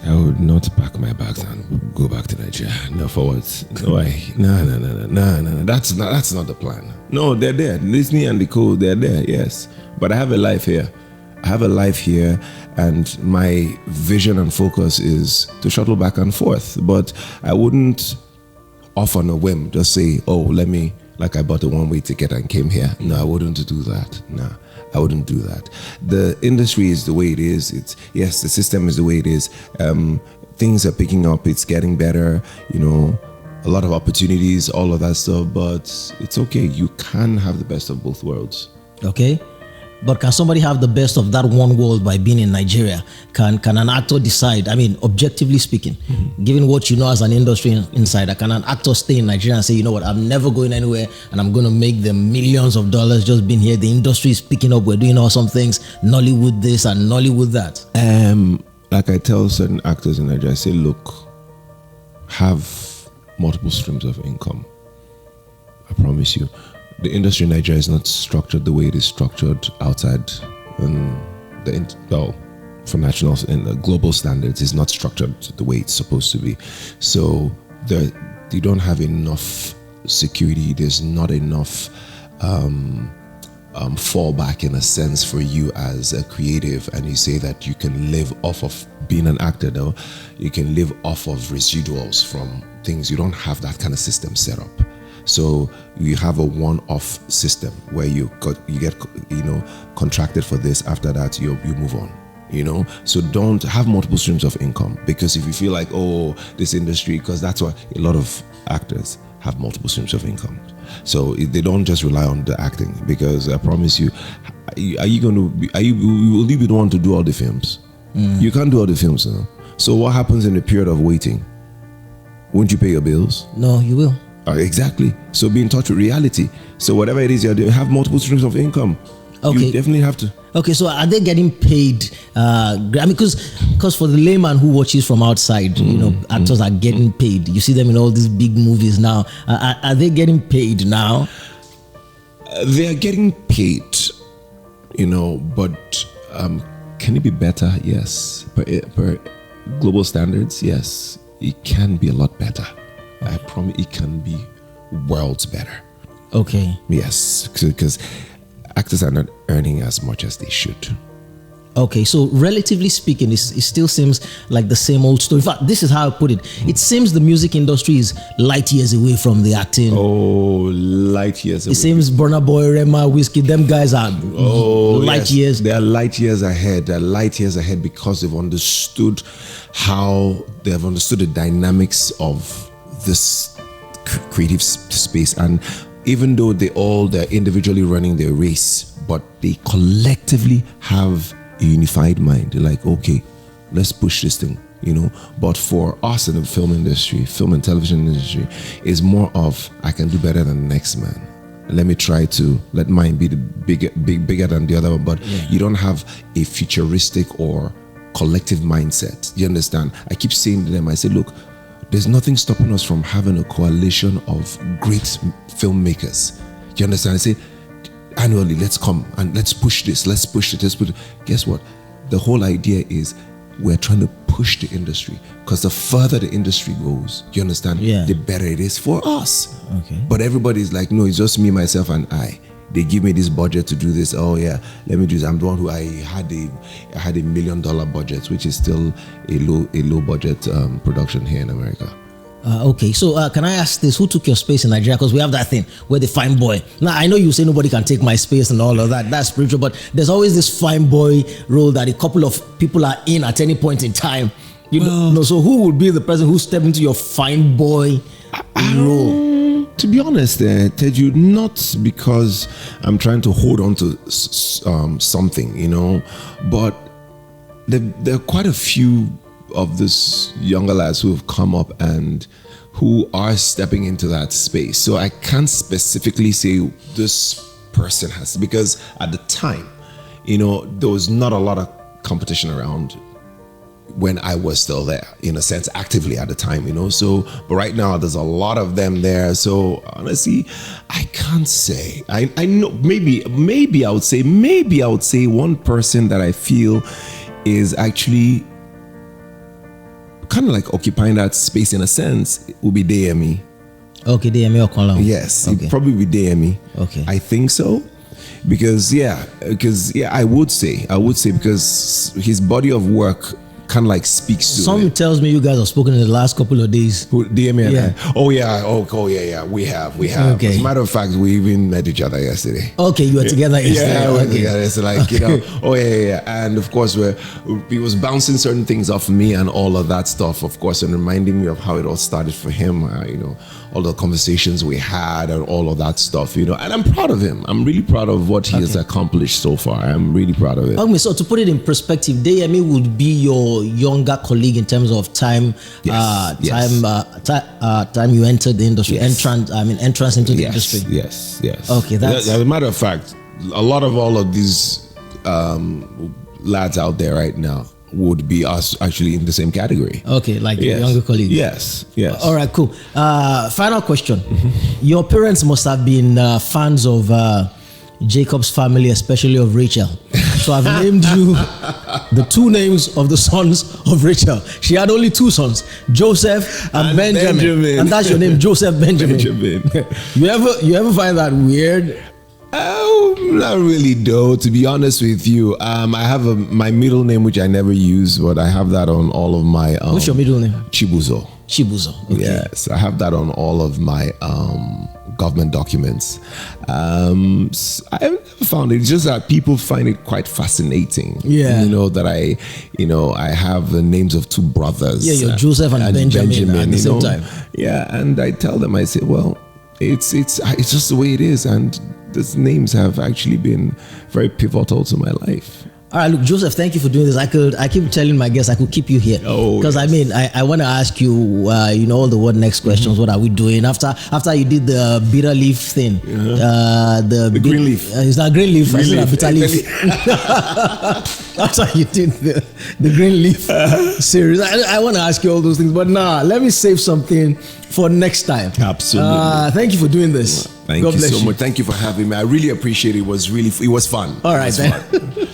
I would not pack my bags and go back to Nigeria. No, for what? No way. No. That's not the plan. No, they're there. Disney and the co, they're there, yes. But I have a life here. And my vision and focus is to shuttle back and forth. But I wouldn't, off on a whim, just say, like I bought a one-way ticket and came here. No, I wouldn't do that. No, I wouldn't do that. The industry is the way it is. The system is the way it is. Things are picking up. It's getting better. A lot of opportunities, all of that stuff. But it's okay. You can have the best of both worlds. Okay. But can somebody have the best of that one world by being in Nigeria? Can an actor decide, I mean, objectively speaking, given what you know as an industry insider, can an actor stay in Nigeria and say, you know what, I'm never going anywhere and I'm going to make them millions of dollars just being here. The industry is picking up. We're doing awesome things. Nollywood this and Nollywood that. Like I tell certain actors in Nigeria, I say, look, have multiple streams of income. I promise you. The industry in Nigeria is not structured the way it is structured outside. For national and global standards, it's not structured the way it's supposed to be. So you don't have enough security. There's not enough fallback in a sense for you as a creative, and you say that you can live off of being an actor. Though you can live off of residuals from things. You don't have that kind of system set up. So you have a one-off system where you get contracted for this. After that, you move on. So don't have multiple streams of income, because if you feel like, this industry, because that's why a lot of actors have multiple streams of income. So they don't just rely on the acting, because I promise you, will you be the one to do all the films? You can't do all the films. So what happens in the period of waiting? Won't you pay your bills? No, you will. Exactly. So be in touch with reality. So whatever it is you're doing, have multiple streams of income. Okay. You definitely have to. Okay, so are they getting paid? Because for the layman who watches from outside, actors are getting paid. You see them in all these big movies now. Are they getting paid now? They are getting paid, but can it be better? Yes. Per global standards, yes. It can be a lot better. I promise it can be worlds better. Okay. Yes, because actors are not earning as much as they should. Okay, so relatively speaking, it still seems like the same old story. In fact, this is how I put it. It seems the music industry is light years away from the acting. Oh, light years away. It seems Burna Boy, Rema, Whiskey, them guys are light years. They are light years ahead. They're light years ahead because they've understood the dynamics of this creative space. And even though they're individually running their race, but they collectively have a unified mind. They're like, okay, let's push this thing, But for us in the film and television industry, is more of, I can do better than the next man. Let me try to let mine be the bigger than the other one. But you don't have a futuristic or collective mindset. You understand? I keep saying to them, I say, look, there's nothing stopping us from having a coalition of great filmmakers. You understand? I say, annually, let's come and let's push this. Guess what? The whole idea is we're trying to push the industry, because the further the industry goes, you understand, the better it is for us. Okay. But everybody's like, no, it's just me, myself, and I. They give me this budget to do this. Oh yeah, let me do this. I'm the one who I had a $1 million budget, which is still a low budget production here in America. Okay, so can I ask this? Who took your space in Nigeria? Because we have that thing where the fine boy. Now, I know you say nobody can take my space and all of that. That's spiritual, but there's always this fine boy role that a couple of people are in at any point in time. You know, so who would be the person who stepped into your fine boy role? To be honest, Teju, not because I'm trying to hold on to something, you know, but there are quite a few of these younger lads who have come up and who are stepping into that space. So I can't specifically say this person has, because at the time, you know, there was not a lot of competition around when I was still there, in a sense, actively at the time, you know. So, but right now there's a lot of them there. So honestly, I can't say. I know maybe I would say one person that I feel is actually kind of like occupying that space in a sense would be DME. Okay, DME Okola. Yes, okay. It'd probably be DME. Okay, I think so. Because I would say because his body of work kind of like speaks to Something it. tells me you guys have spoken in the last couple of days. DME and Yeah. I. Oh yeah, we have. Okay. As a matter of fact, we even met each other yesterday. Okay, you were together yesterday. Yeah, Okay. together. It's like, you know, and of course he was bouncing certain things off me and all of that stuff, of course, and reminding me of how it all started for him. You know, all the conversations we had and all of that stuff, you know, and I'm proud of him. I'm really proud of what he has accomplished so far. I'm really proud of it. Okay, so to put it in perspective, DME would be your younger colleague in terms of time, time you entered the industry, entrance into the industry. Yes. Okay, that's... As a matter of fact, a lot of all of these lads out there right now would be us actually in the same category. Okay, like your younger colleague. Yes. All right, cool. Final question. Your parents must have been fans of Jacob's family, especially of Rachel. So I've named you the two names of the sons of Rachel. She had only two sons, Joseph and Benjamin. And that's your name, Joseph Benjamin. You ever find that weird? Oh, not really though, to be honest with you. I have my middle name, which I never use, but I have that on all of my... What's your middle name? Chibuzo. Okay. Yes, I have that on all of my government documents. I have never found it. It's just that people find it quite fascinating. Yeah. You know, that I have the names of two brothers. Yeah, you're Joseph and Benjamin at the same time. Yeah, and I tell them, I say, well, it's just the way it is, and these names have actually been very pivotal to my life. All right, look, Joseph, thank you for doing this. I keep telling my guests I could keep you here because I want to ask you, all the what next questions. What are we doing after you did the bitter leaf thing? The green leaf. It's not green leaf. Green leaf. Bitter leaf. After you did the green leaf series, I want to ask you all those things, but let me save something for next time. Absolutely. Thank you for doing this. Thank you so much. Thank you for having me. I really appreciate it. It was fun. All right, then.